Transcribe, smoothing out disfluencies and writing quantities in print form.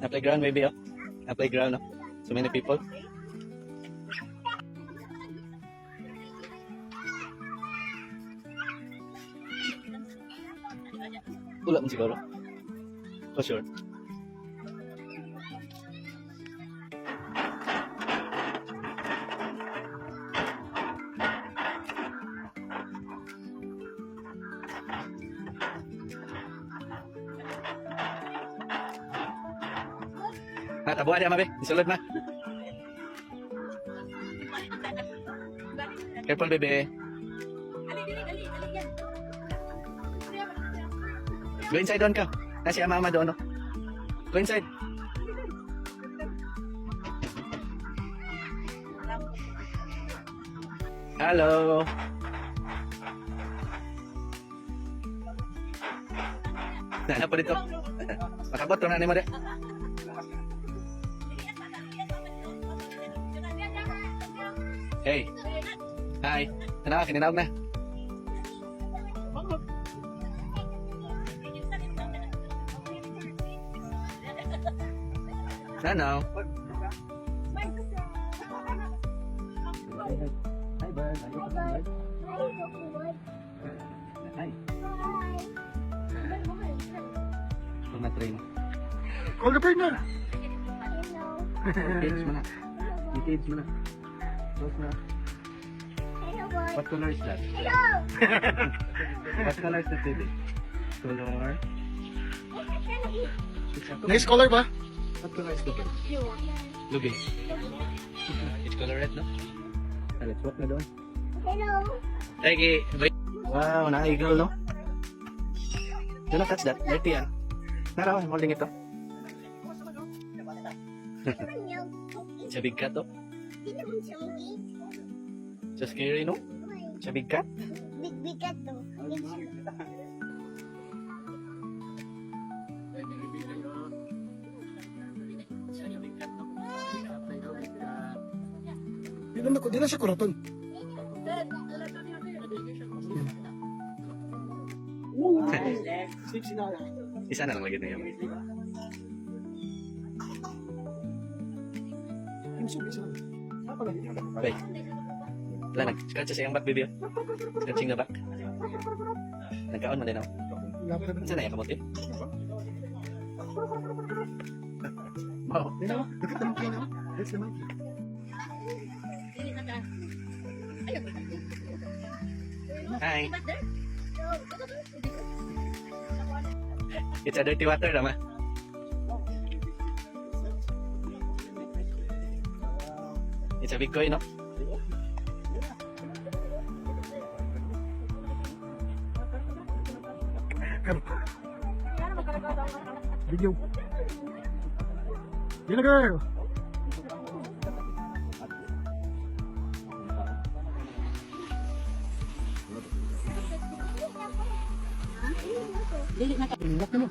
Na playground maybe, oh. Na playground, no? So many people. Wala mo siguro. For sure. Tabuhan niya, mabe. Isulod na. Careful, bebe. Go inside doon ka. Nasi mama doon, no? Go inside. Hello. Ano po dito? Makabot ko na ni mo de. Hey. Hi. Ano, kininawag na. Nanaw. Hi, bird. Hi. Ito na train. Call the bird na. Cage mo na. I-cage mo na. Close na. What color is that? What color is that, baby? Color? Nice color ba? What color is the bird? Lugi. It's color red, no? Let's walk na doon. Hey, wow, na-eagle, no? Do not touch that. Dirty yan. Narawan, holding ito. It's a big cat, oh. So scary, no? It's a big cat. Big cat though. Di na siya kuraton. Isa na lang lagi na yun. Okay. Wala, nag-scratch sa iyang back, baby. Scratching the back. Nagkaon man din ako. Saan na yung kamote? Wow. Look at the monkey now. That's the monkey. Hi. It's a dirty water, Rama. It's a big koi, no? Video. Yun girl. Lock na mo.